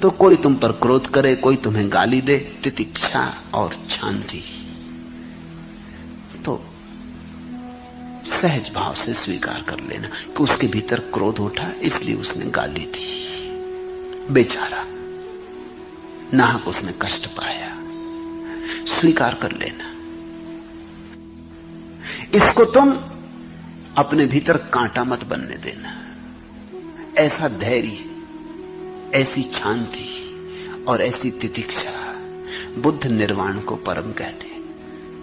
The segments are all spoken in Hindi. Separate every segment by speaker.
Speaker 1: तो कोई तुम पर क्रोध करे, कोई तुम्हें गाली दे, तितिक्षा और शांति, तो सहज भाव से स्वीकार कर लेना कि उसके भीतर क्रोध उठा, इसलिए उसने गाली दी। बेचारा, नाहक उसने कष्ट पाया, स्वीकार कर लेना। इसको तुम अपने भीतर कांटा मत बनने देना। ऐसा धैर्य, ऐसी शांति और ऐसी तितिक्षा बुद्ध निर्वाण को परम कहते हैं।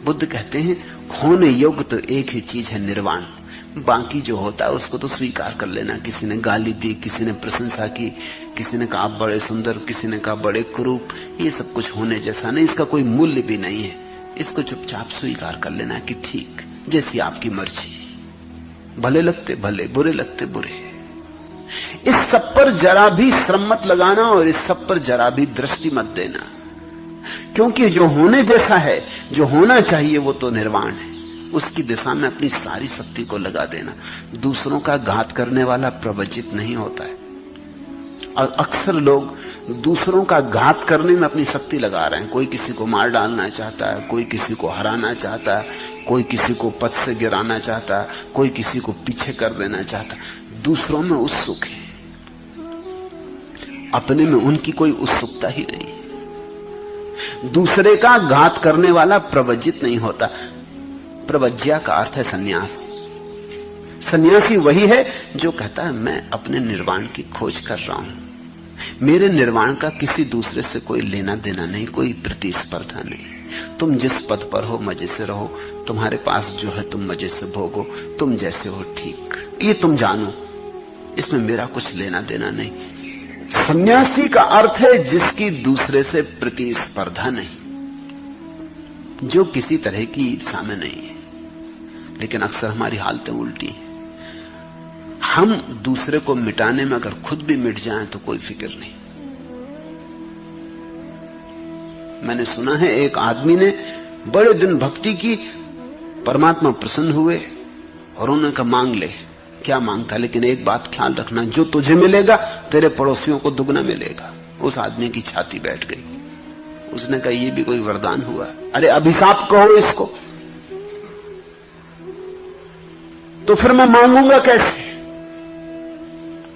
Speaker 1: बुद्ध कहते हैं होने योग्य तो एक ही चीज है, निर्वाण। बाकी जो होता है उसको तो स्वीकार कर लेना। किसी ने गाली दी, किसी ने प्रशंसा की, किसी ने कहा आप बड़े सुंदर, किसी ने कहा बड़े कुरूप, ये सब कुछ होने जैसा नहीं, इसका कोई मूल्य भी नहीं है। इसको चुपचाप स्वीकार कर लेना कि ठीक, जैसी आपकी मर्जी, भले लगते भले, बुरे लगते बुरे। इस सब पर जरा भी श्रम मत लगाना और इस सब पर जरा भी दृष्टि मत देना, क्योंकि जो होने जैसा है, जो होना चाहिए, वो तो निर्वाण है। उसकी दिशा में अपनी सारी शक्ति को लगा देना। दूसरों का घात करने वाला प्रवचित नहीं होता है, और अक्सर लोग दूसरों का घात करने में अपनी शक्ति लगा रहे हैं। कोई किसी को मार डालना चाहता है, कोई किसी को हराना चाहता है, कोई किसी को पद से गिराना चाहता है, कोई किसी को पीछे कर देना चाहता है। दूसरों में उत्सुक है, अपने में उनकी कोई उत्सुकता ही नहीं। दूसरे का घात करने वाला प्रवज्जित नहीं होता। प्रवज्या का अर्थ है सन्यास। सन्यासी वही है जो कहता है मैं अपने निर्वाण की खोज कर रहा हूं, मेरे निर्वाण का किसी दूसरे से कोई लेना देना नहीं, कोई प्रतिस्पर्धा नहीं। तुम जिस पद पर हो मजे से रहो, तुम्हारे पास जो है तुम मजे से भोगो, तुम जैसे हो ठीक, ये तुम जानो, इसमें मेरा कुछ लेना देना नहीं। सन्यासी का अर्थ है जिसकी दूसरे से प्रतिस्पर्धा नहीं, जो किसी तरह की ईर्ष्या में नहीं है। लेकिन अक्सर हमारी हालतें उल्टी हैं। हम दूसरे को मिटाने में अगर खुद भी मिट जाएं तो कोई फिक्र नहीं। मैंने सुना है एक आदमी ने बड़े दिन भक्ति की, परमात्मा प्रसन्न हुए और उन्होंने कहा मांग ले। क्या मांगता, लेकिन एक बात ख्याल रखना, जो तुझे मिलेगा तेरे पड़ोसियों को दुगना मिलेगा। उस आदमी की छाती बैठ गई। उसने कहा ये भी कोई वरदान हुआ? अरे अभिशाप कहो इसको, तो फिर मैं मांगूंगा कैसे?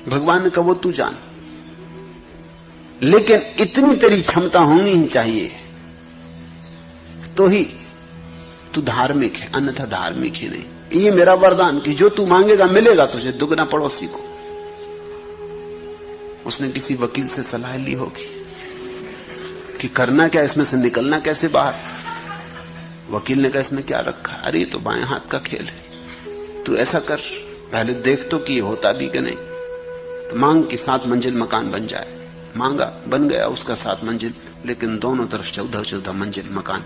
Speaker 1: भगवान ने कहा वो तू जान, लेकिन इतनी तेरी क्षमता होनी ही चाहिए तो ही तू धार्मिक है, अन्यथा धार्मिक ही नहीं। ये मेरा वरदान कि जो तू मांगेगा मिलेगा तुझे दुगना पड़ोसी को। उसने किसी वकील से सलाह ली होगी कि करना क्या, इसमें से निकलना कैसे बाहर। वकील ने कहा इसमें क्या रखा? अरे ये तो बाएं हाथ का खेल है, तू ऐसा कर, पहले देख तो कि होता भी कि नहीं। तो मांग कि 7 मंजिल मकान बन जाए। मांगा, बन गया उसका 7 मंजिल, लेकिन दोनों तरफ 14-14 मंजिल मकान।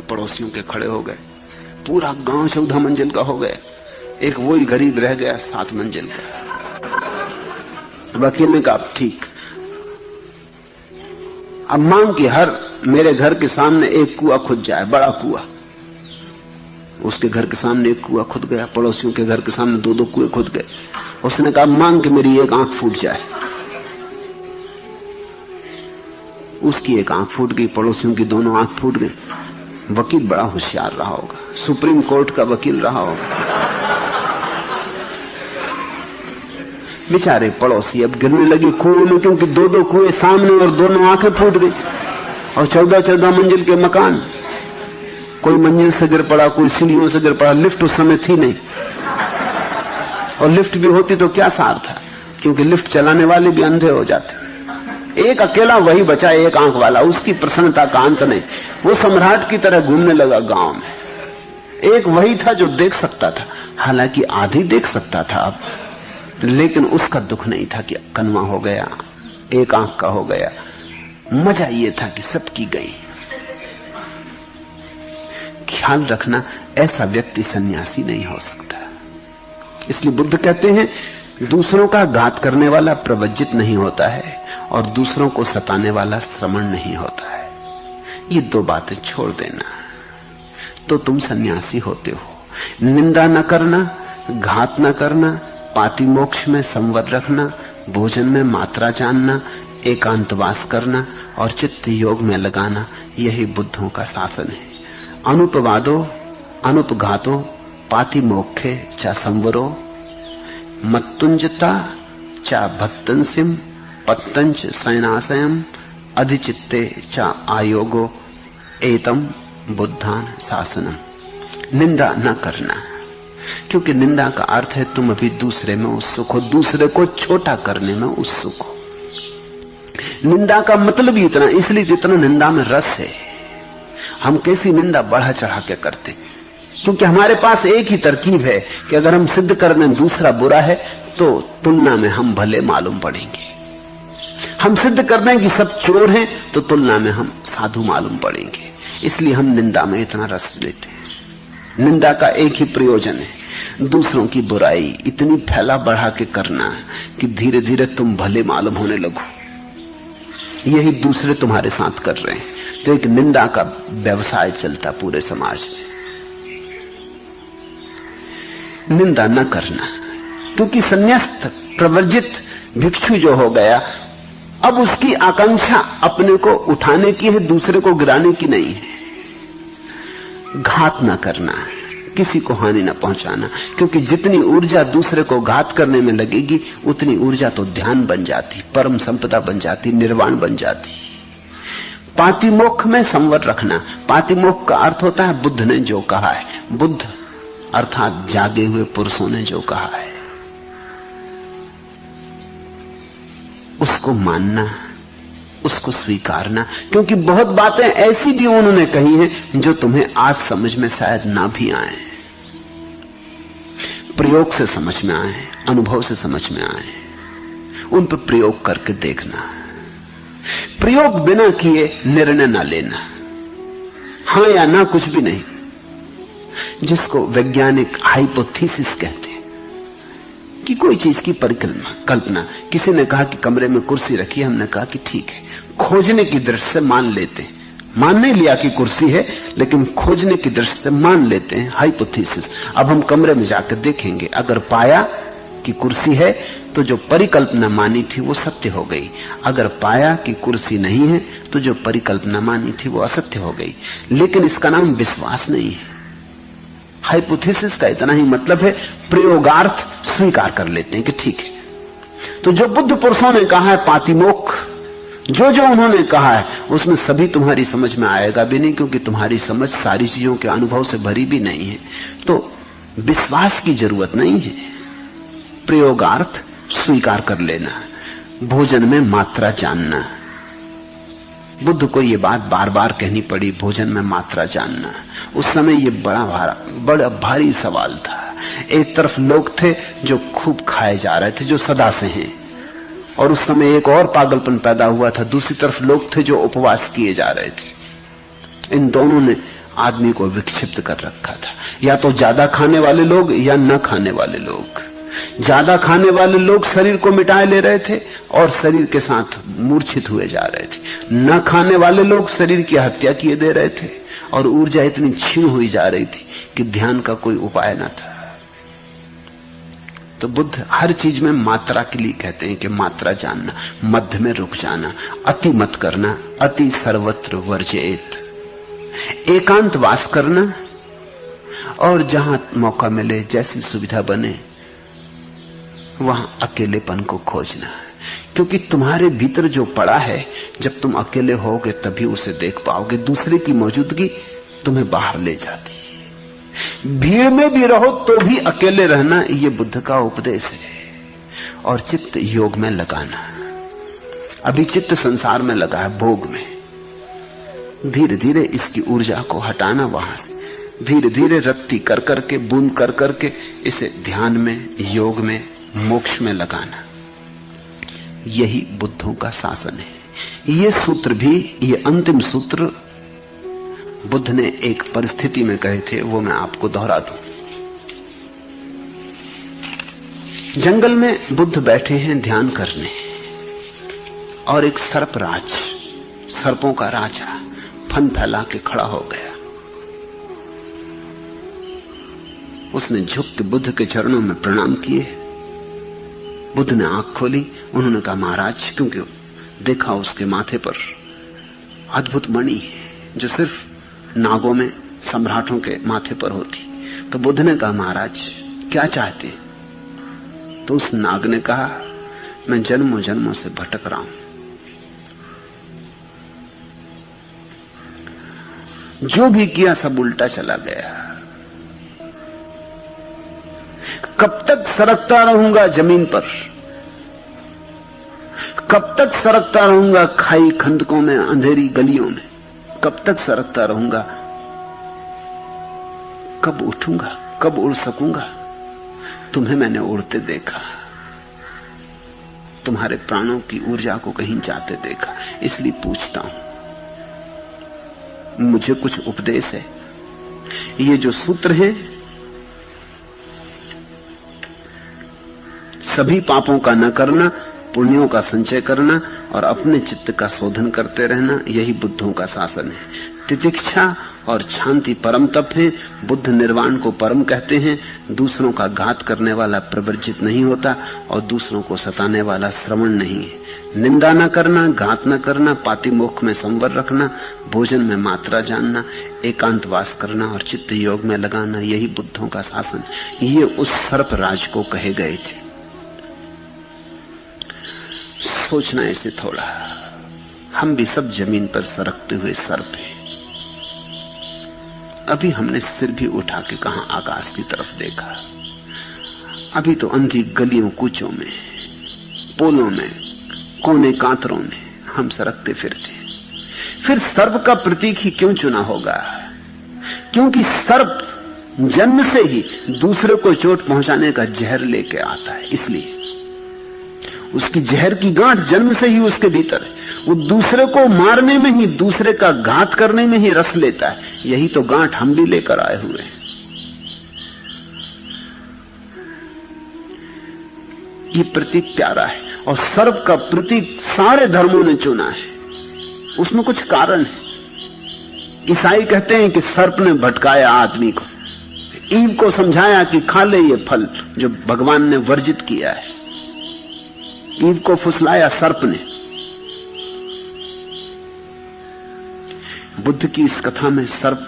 Speaker 1: पड़ोसियों के खड़े हो गए, पूरा गांव 14 मंजिल का हो गया, एक वही गरीब रह गया 7 मंजिल का। वकील ने कहा ठीक, अब मांग कि हर मेरे घर के सामने एक कुआं खुद जाए, बड़ा कुआं। उसके घर के सामने एक कुआं खुद गया, पड़ोसियों के घर के सामने 2-2 कुएं खुद गए। उसने कहा मांग कि मेरी एक आंख फूट जाए। उसकी एक आंख फूट गई, पड़ोसियों की दोनों आंख फूट गई। वकील बड़ा होशियार रहा होगा, सुप्रीम कोर्ट का वकील रहा होगा। बेचारे पड़ोसी अब गिरने लगे कुएं में, क्योंकि 2-2 कुएं सामने और दोनों आंखें फूट गई, और 14-14 मंजिल के मकान। कोई मंजिल से गिर पड़ा, कोई सीढ़ियों से गिर पड़ा। लिफ्ट उस समय थी नहीं, और लिफ्ट भी होती तो क्या सार था, क्योंकि लिफ्ट चलाने वाले भी अंधे हो जाते। एक अकेला वही बचा, एक आंख वाला, उसकी प्रसन्नता का अंत नहीं। वो सम्राट की तरह घूमने लगा गांव में। एक वही था जो देख सकता था, हालांकि आधी देख सकता था अब, लेकिन उसका दुख नहीं था कि कनवा हो गया, एक आंख का हो गया। मजा ये था कि सबकी गई। ख्याल रखना, ऐसा व्यक्ति सन्यासी नहीं हो सकता। इसलिए बुद्ध कहते हैं दूसरों का घात करने वाला प्रवज्जित नहीं होता है, और दूसरों को सताने वाला श्रमण नहीं होता है। ये 2 बातें छोड़ देना तो तुम सन्यासी होते हो। निंदा न करना, घात न करना, पाति मोक्ष में संवर रखना, भोजन में मात्रा जानना, एकांतवास करना और चित्त योग में लगाना, यही बुद्धों का शासन है। अनुपवादो अनुपघातो पाति मोक्षे चा संवरो मत्तुंजता चा भत्तंसिम पत्तंच सैनाशयम अधिचित्ते चा आयोगो एतम बुद्धान शासनम। निंदा न करना, क्योंकि निंदा का अर्थ है तुम अभी दूसरे में उत्सुक हो, दूसरे को छोटा करने में उत्सुक हो। निंदा का मतलब ही इतना, इसलिए जितना निंदा में रस है। हम कैसी निंदा बढ़ा चढ़ा के करते, क्योंकि हमारे पास एक ही तरकीब है कि अगर हम सिद्ध कर दें दूसरा बुरा है तो तुलना में हम भले मालूम पड़ेंगे। हम सिद्ध कर दें कि सब चोर हैं तो तुलना में हम साधु मालूम पड़ेंगे। इसलिए हम निंदा में इतना रस लेते हैं। निंदा का एक ही प्रयोजन है, दूसरों की बुराई इतनी फैला बढ़ा के करना कि धीरे धीरे तुम भले मालूम होने लगो। यही दूसरे तुम्हारे साथ कर रहे हैं। तो एक निंदा का व्यवसाय चलता पूरे समाज में। निंदा न करना, क्योंकि संन्यास्त प्रवर्जित भिक्षु जो हो गया, अब उसकी आकांक्षा अपने को उठाने की है, दूसरे को गिराने की नहीं है। घात न करना, किसी को हानि न पहुंचाना, क्योंकि जितनी ऊर्जा दूसरे को घात करने में लगेगी उतनी ऊर्जा तो ध्यान बन जाती, परम संपदा बन जाती, निर्वाण बन जाती। पातिमोक्ष में संवर रखना। पातिमोक्ष का अर्थ होता है बुद्ध ने जो कहा है। बुद्ध अर्थात जागे हुए पुरुषों ने जो कहा है उसको मानना, उसको स्वीकारना, क्योंकि बहुत बातें ऐसी भी उन्होंने कही हैं जो तुम्हें आज समझ में शायद ना भी आए, प्रयोग से समझ में आए, अनुभव से समझ में आए। उन पर प्रयोग करके देखना, प्रयोग बिना किए निर्णय ना लेना, हां या ना कुछ भी नहीं, जिसको वैज्ञानिक हाइपोथेसिस कहते हैं कि कोई चीज की कल्पना। किसी ने कहा कि कमरे में कुर्सी रखी, हमने कहा कि ठीक है, खोजने की दृष्टि से मान लेते हैं। मान नहीं लिया कि कुर्सी है, लेकिन खोजने की दृष्टि से मान लेते हैं, हाइपोथेसिस। अब हम कमरे में जाकर देखेंगे, अगर पाया कि कुर्सी है तो जो परिकल्पना मानी थी वो सत्य हो गई, अगर पाया कि कुर्सी नहीं है तो जो परिकल्पना मानी थी वो असत्य हो गई। लेकिन इसका नाम विश्वास नहीं है। हाइपोथेसिस का इतना ही मतलब है प्रयोगार्थ स्वीकार कर लेते हैं कि ठीक है। तो जो बुद्ध पुरुषों ने कहा है पातिमोक्ष, जो जो उन्होंने कहा है उसमें सभी तुम्हारी समझ में आएगा भी नहीं, क्योंकि तुम्हारी समझ सारी चीजों के अनुभव से भरी भी नहीं है। तो विश्वास की जरूरत नहीं है, प्रयोगार्थ स्वीकार कर लेना। भोजन में मात्रा जानना, बुद्ध को ये बात बार बार कहनी पड़ी, भोजन में मात्रा जानना। उस समय ये बड़ा भारी सवाल था। एक तरफ लोग थे जो खूब खाए जा रहे थे, जो सदा से हैं, और उस समय एक और पागलपन पैदा हुआ था, दूसरी तरफ लोग थे जो उपवास किए जा रहे थे। इन दोनों ने आदमी को विक्षिप्त कर रखा था। या तो ज्यादा खाने वाले लोग या न खाने वाले लोग। ज्यादा खाने वाले लोग शरीर को मिटाए ले रहे थे और शरीर के साथ मूर्छित हुए जा रहे थे। न खाने वाले लोग शरीर की हत्या किए दे रहे थे और ऊर्जा इतनी क्षीण हुई जा रही थी कि ध्यान का कोई उपाय न था। तो बुद्ध हर चीज में मात्रा के लिए कहते हैं कि मात्रा जानना, मध्य में रुक जाना, अति मत करना, अति सर्वत्र वर्जयेत, एकांत वास करना, और जहां मौका मिले, जैसी सुविधा बने, वहां अकेलेपन को खोजना। क्योंकि तुम्हारे भीतर जो पड़ा है, जब तुम अकेले होगे तभी उसे देख पाओगे। दूसरे की मौजूदगी तुम्हें बाहर ले जाती है। भीड़ में भी रहो तो भी अकेले रहना, ये बुद्ध का उपदेश है। और चित्त योग में लगाना। अभी चित्त संसार में लगा है, भोग में। धीरे धीरे इसकी ऊर्जा को हटाना वहां से, धीरे धीरे रत्ती कर करके, बूंद कर करके इसे ध्यान में, योग में, मोक्ष में लगाना। यही बुद्धों का शासन है। ये सूत्र भी, ये अंतिम सूत्र बुद्ध ने एक परिस्थिति में कहे थे, वो मैं आपको दोहरा दूं। जंगल में बुद्ध बैठे हैं ध्यान करने, और एक सर्पराज, सर्पों का राजा फन फैला के खड़ा हो गया। उसने झुक के बुद्ध के चरणों में प्रणाम किए। बुद्ध ने आंख खोली। उन्होंने कहा, महाराज, क्योंकि देखा उसके माथे पर अद्भुत मणि जो सिर्फ नागों में, सम्राटों के माथे पर होती। तो बुद्ध ने कहा, महाराज क्या चाहते? तो उस नाग ने कहा, मैं जन्मों जन्मों से भटक रहा हूं, जो भी किया सब उल्टा चला गया। कब तक सरकता रहूंगा जमीन पर? कब तक सरकता रहूंगा खाई खंदकों में, अंधेरी गलियों में? कब तक सरकता रहूंगा? कब उठूंगा? कब उड़ सकूंगा? तुम्हें मैंने उड़ते देखा, तुम्हारे प्राणों की ऊर्जा को कहीं जाते देखा, इसलिए पूछता हूं, मुझे कुछ उपदेश है? ये जो सूत्र है, सभी पापों का न करना, पुण्यों का संचय करना और अपने चित्त का शोधन करते रहना, यही बुद्धों का शासन है। तितिक्षा और शांति परम तप है। बुद्ध निर्वाण को परम कहते हैं। दूसरों का घात करने वाला प्रवर्जित नहीं होता और दूसरों को सताने वाला श्रवण नहीं है। निंदा न करना, घात न करना, पातिमोक्ष में संवर रखना, भोजन में मात्रा जानना, एकांतवास करना और चित्त योग में लगाना, यही बुद्धों का शासन। ये उस सर्प राज को कहे गए थे। सोचना इसे थोड़ा, हम भी सब जमीन पर सरकते हुए सर्प हैं। अभी हमने सिर भी उठा के कहां आकाश की तरफ देखा। अभी तो अंधी गलियों कूचों में, पोलों में, कोने कांतरों में हम सरकते फिरते। फिर सर्प का प्रतीक ही क्यों चुना होगा? क्योंकि सर्प जन्म से ही दूसरे को चोट पहुंचाने का जहर लेके आता है, इसलिए उसकी जहर की गांठ जन्म से ही उसके भीतर है। वो दूसरे को मारने में ही, दूसरे का घात करने में ही रस लेता है। यही तो गांठ हम भी लेकर आए हुए हैं। ये प्रतीक प्यारा है और सर्प का प्रतीक सारे धर्मों ने चुना है। उसमें कुछ कारण है। ईसाई कहते हैं कि सर्प ने भटकाया आदमी को, ईव को समझाया कि खा ले ये फल जो भगवान ने वर्जित किया है। ईव को फुसलाया सर्प ने। बुद्ध की इस कथा में सर्प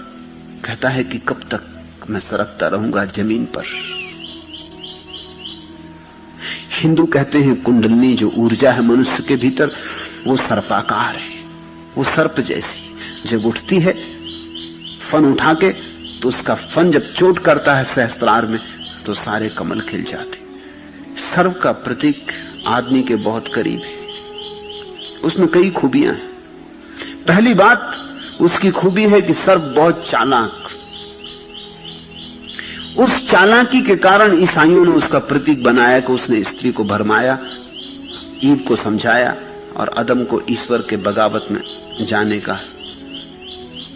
Speaker 1: कहता है कि कब तक मैं सरकता रहूंगा जमीन पर। हिंदू कहते हैं कुंडलनी जो ऊर्जा है मनुष्य के भीतर, वो सर्पाकार है। वो सर्प जैसी जब उठती है फन उठा के, तो उसका फन जब चोट करता है सहस्त्रार में, तो सारे कमल खिल जाते। सर्प का प्रतीक आदमी के बहुत करीब है। उसमें कई खूबियां हैं। पहली बात उसकी खूबी है कि सर्प बहुत चालाक। उस चालाकी के कारण ईसाइयों ने उसका प्रतीक बनाया कि उसने स्त्री को भरमाया, ईव को समझाया और अदम को ईश्वर के बगावत में जाने का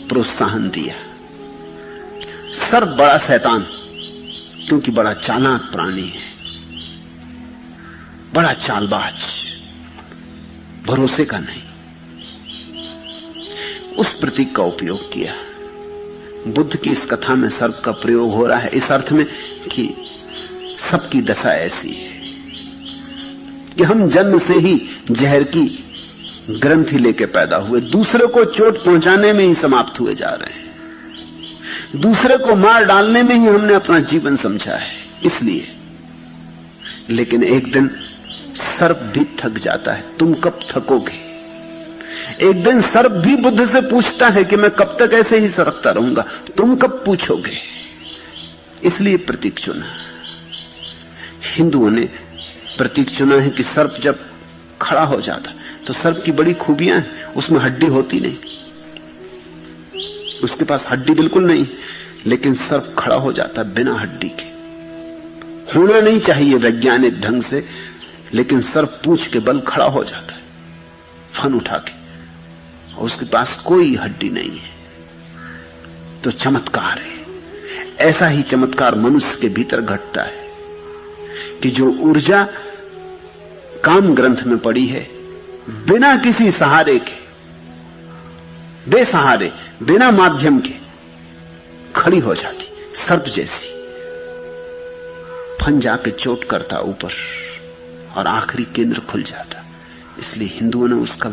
Speaker 1: प्रोत्साहन दिया। सर्प बड़ा शैतान, क्योंकि बड़ा चालाक प्राणी है, बड़ा चालबाज, भरोसे का नहीं। उस प्रतीक का उपयोग किया। बुद्ध की इस कथा में सर्प का प्रयोग हो रहा है इस अर्थ में कि सबकी दशा ऐसी है कि हम जन्म से ही जहर की ग्रंथि लेके पैदा हुए, दूसरे को चोट पहुंचाने में ही समाप्त हुए जा रहे हैं। दूसरे को मार डालने में ही हमने अपना जीवन समझा है, इसलिए। लेकिन एक दिन सर्प भी थक जाता है। तुम कब थकोगे? एक दिन सर्प भी बुद्ध से पूछता है कि मैं कब तक ऐसे ही सरकता रहूंगा, तुम कब पूछोगे? इसलिए प्रतीक चुना। हिंदुओं ने प्रतीक चुना है कि सर्प जब खड़ा हो जाता, तो सर्प की बड़ी खूबियां हैं। उसमें हड्डी होती नहीं, उसके पास हड्डी बिल्कुल नहीं, लेकिन सर्प खड़ा हो जाता बिना हड्डी के। होना नहीं चाहिए वैज्ञानिक ढंग से, लेकिन सर्प पूंछ के बल खड़ा हो जाता है फन उठा के, और उसके पास कोई हड्डी नहीं है। तो चमत्कार है। ऐसा ही चमत्कार मनुष्य के भीतर घटता है कि जो ऊर्जा काम ग्रंथ में पड़ी है, बिना किसी सहारे के, बेसहारे, बिना माध्यम के खड़ी हो जाती, सर्प जैसी। फन जाके चोट करता ऊपर और आखिरी केंद्र खुल जाता। इसलिए हिंदुओं ने उसका